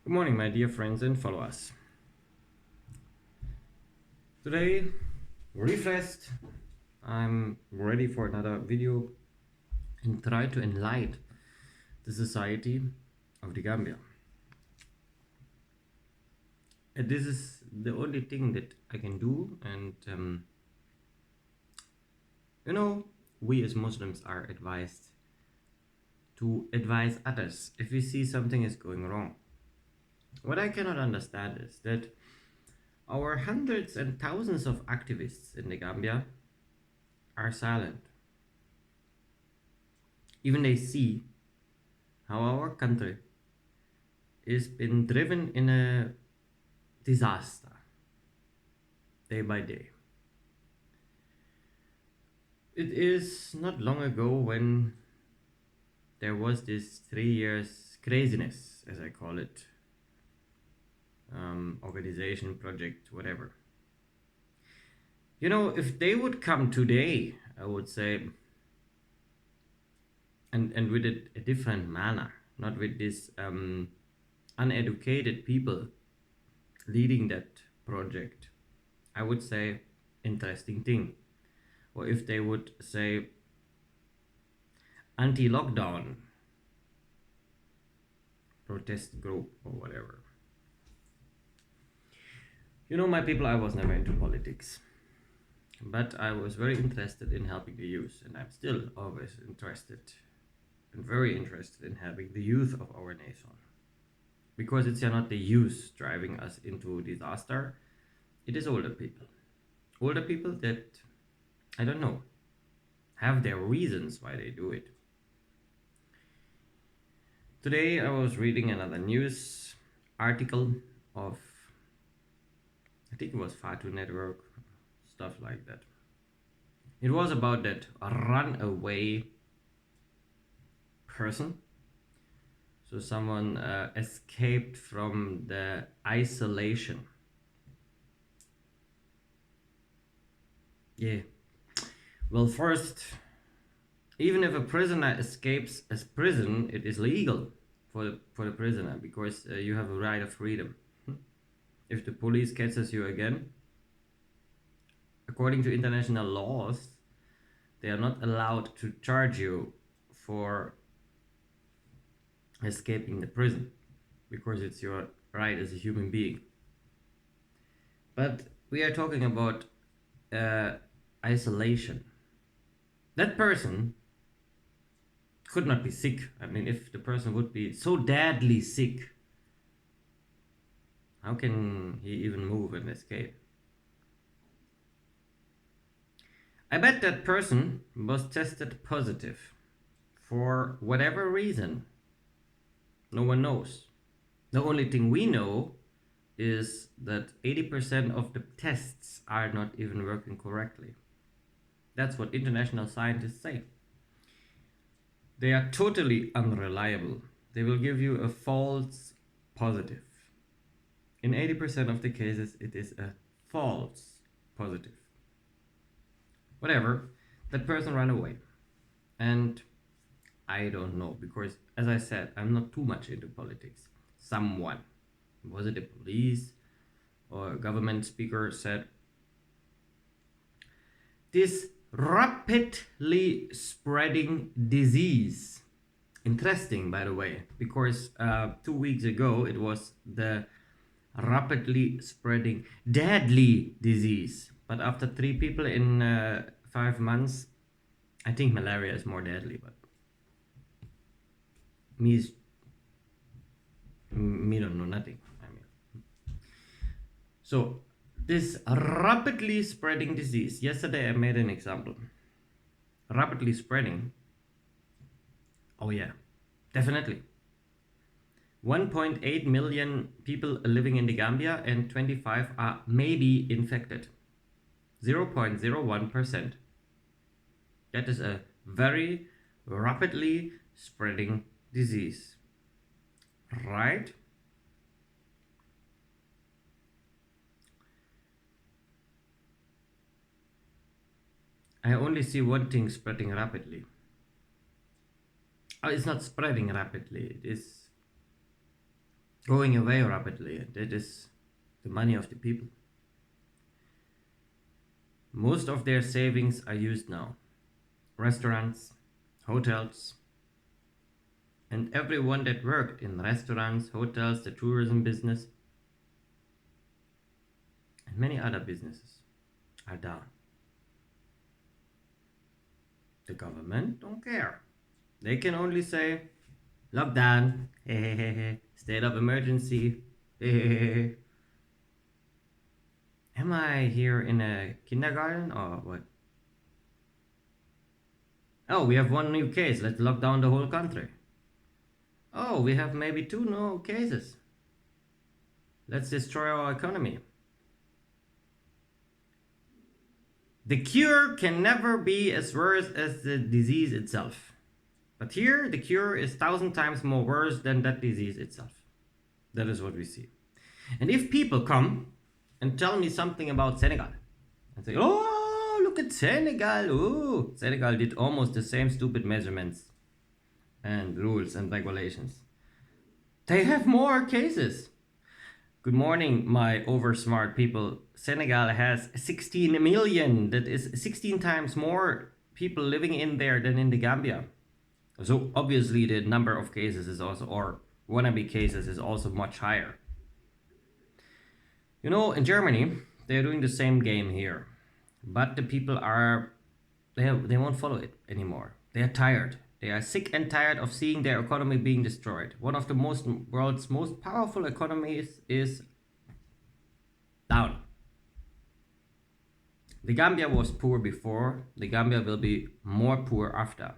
Good morning, my dear friends and followers. Today, refreshed, I'm ready for another video and try to enlighten the society of the Gambia. And this is the only thing that I can do, and we as Muslims are advised to advise others if we see something is going wrong. What I cannot understand is that our hundreds and thousands of activists in the Gambia are silent. Even they see how our country is been driven in a disaster day by day. It is not long ago when there was this 3 years craziness, as I call it, organization, project, whatever. If they would come today, I would say, and with a different manner, not with this uneducated people leading that project, I would say interesting thing. Or if they would say anti-lockdown protest group or whatever. My people, I was never into politics, but I was very interested in helping the youth, and I'm still always interested and very interested in helping the youth of our nation, because it's not the youth driving us into disaster. It is older people that, I don't know, have their reasons why they do it. Today I was reading another news article of, I think it was Fatu Network, stuff like that. It was about that runaway person. So someone escaped from the isolation. Yeah. Well, first, even if a prisoner escapes as prison, it is legal for the prisoner, because you have a right of freedom. If the police catches you again, according to international laws, they are not allowed to charge you for escaping the prison, because it's your right as a human being. But we are talking about isolation. That person could not be sick. I mean, if the person would be so deadly sick, how can he even move and escape? I bet that person was tested positive for whatever reason. No one knows. The only thing we know is that 80% of the tests are not even working correctly. That's what international scientists say. They are totally unreliable. They will give you a false positive. In 80% of the cases, it is a false positive. Whatever, that person ran away. And I don't know, because as I said, I'm not too much into politics. Someone, was it the police or a government speaker, said, this rapidly spreading disease. Interesting, by the way, because 2 weeks ago it was the rapidly spreading deadly disease. But after 3 people in 5 months, I think malaria is more deadly. But me don't know nothing. I mean, so this rapidly spreading disease. Yesterday I made an example. Rapidly spreading. Oh yeah, definitely. 1.8 million people living in the Gambia, and 25 are maybe infected. 0.01%. That is a very rapidly spreading disease. Right? I only see one thing spreading rapidly. Oh, it's not spreading rapidly. It is going away rapidly. That is the money of the people. Most of their savings are used now. Restaurants, hotels, and everyone that worked in restaurants, hotels, the tourism business, and many other businesses are down. The government don't care. They can only say lockdown, state of emergency. Am I here in a kindergarten or what? Oh, we have one new case. Let's lock down the whole country. Oh, we have maybe two new cases. Let's destroy our economy. The cure can never be as worse as the disease itself. But here, the cure is 1,000 times more worse than that disease itself. That is what we see. And if people come and tell me something about Senegal and say, oh, look at Senegal. Oh, Senegal did almost the same stupid measurements and rules and regulations. They have more cases. Good morning, my oversmart people. Senegal has 16 million. That is 16 times more people living in there than in the Gambia. So obviously the number of cases is also, or wannabe cases is also much higher. You know, in Germany, they're doing the same game here. But the people are, they won't follow it anymore. They are tired. They are sick and tired of seeing their economy being destroyed. One of the world's most powerful economies is down. The Gambia was poor before. The Gambia will be more poor after.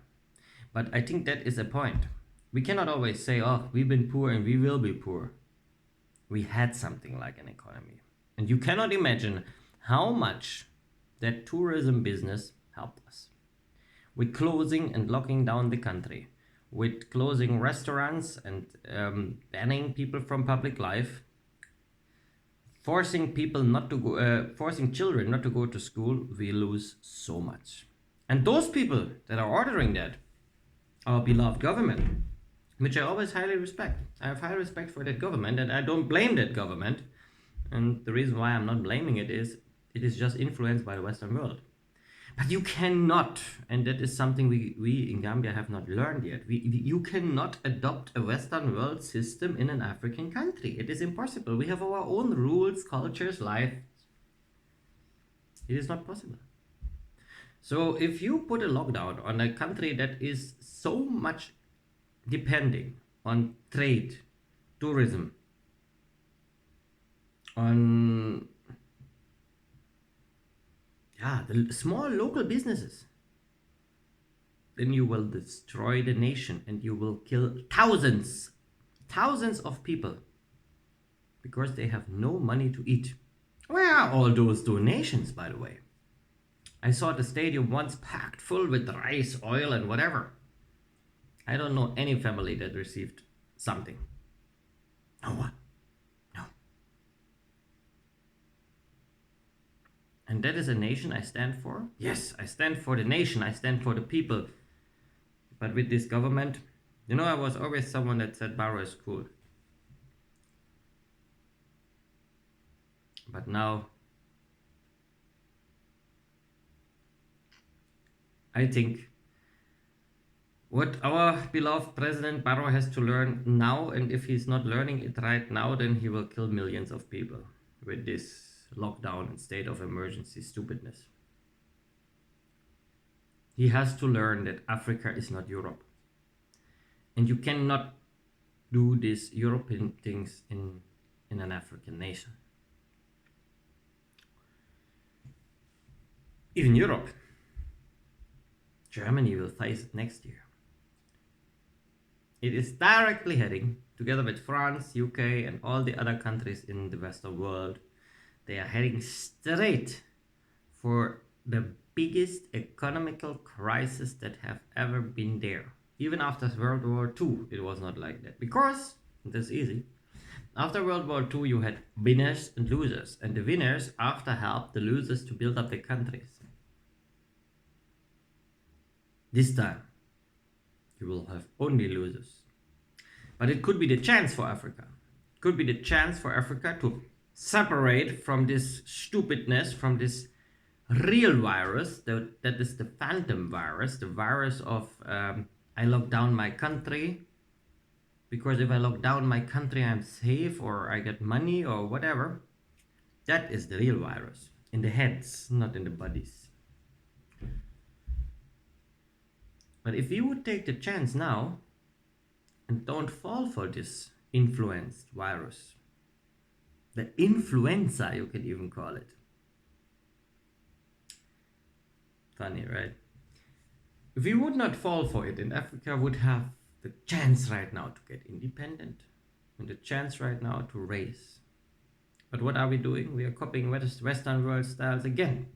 But I think that is a point. We cannot always say, oh, we've been poor and we will be poor. We had something like an economy. And you cannot imagine how much that tourism business helped us. With closing and locking down the country, with closing restaurants and banning people from public life, forcing children not to go to school, we lose so much. And those people that are ordering that, our beloved government, which I always highly respect. I have high respect for that government, and I don't blame that government. And the reason why I'm not blaming it is just influenced by the Western world. But you cannot, and that is something we in Gambia have not learned yet, you cannot adopt a Western world system in an African country. It is impossible. We have our own rules, cultures, life. It is not possible. So if you put a lockdown on a country that is so much depending on trade, tourism, on the small local businesses, then you will destroy the nation and you will kill thousands of people because they have no money to eat. Where are all those donations, by the way? I saw the stadium once packed full with rice, oil, and whatever. I don't know any family that received something. No one. No. And that is a nation I stand for? Yes, I stand for the nation. I stand for the people. But with this government, you know, I was always someone that said Barrow is cool. But now, I think what our beloved President Barrow has to learn now, and if he's not learning it right now, then he will kill millions of people with this lockdown and state of emergency stupidness. He has to learn that Africa is not Europe. And you cannot do these European things in an African nation. Even Europe. Germany will face it next year. It is directly heading, together with France, UK, and all the other countries in the Western world, they are heading straight for the biggest economical crisis that have ever been there. Even after World War II, it was not like that. Because, that's easy, after World War II you had winners and losers. And the winners after helped the losers to build up the countries. This time, you will have only losers. But it could be the chance for Africa. could be the chance for Africa to separate from this stupidness, from this real virus, that is the phantom virus, the virus of I lock down my country, because if I lock down my country I'm safe, or I get money, or whatever. That is the real virus, in the heads, not in the bodies. But if you would take the chance now and don't fall for this influenced virus, the influenza, you can even call it. Funny, right? If we would not fall for it, then Africa would have the chance right now to get independent, and the chance right now to raise. But what are we doing? We are copying Western world styles again.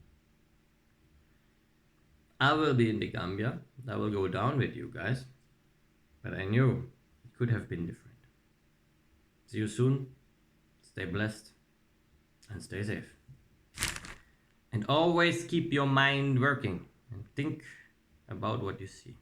I will be in the Gambia. I will go down with you guys. But I knew it could have been different. See you soon. Stay blessed and stay safe. And always keep your mind working and think about what you see.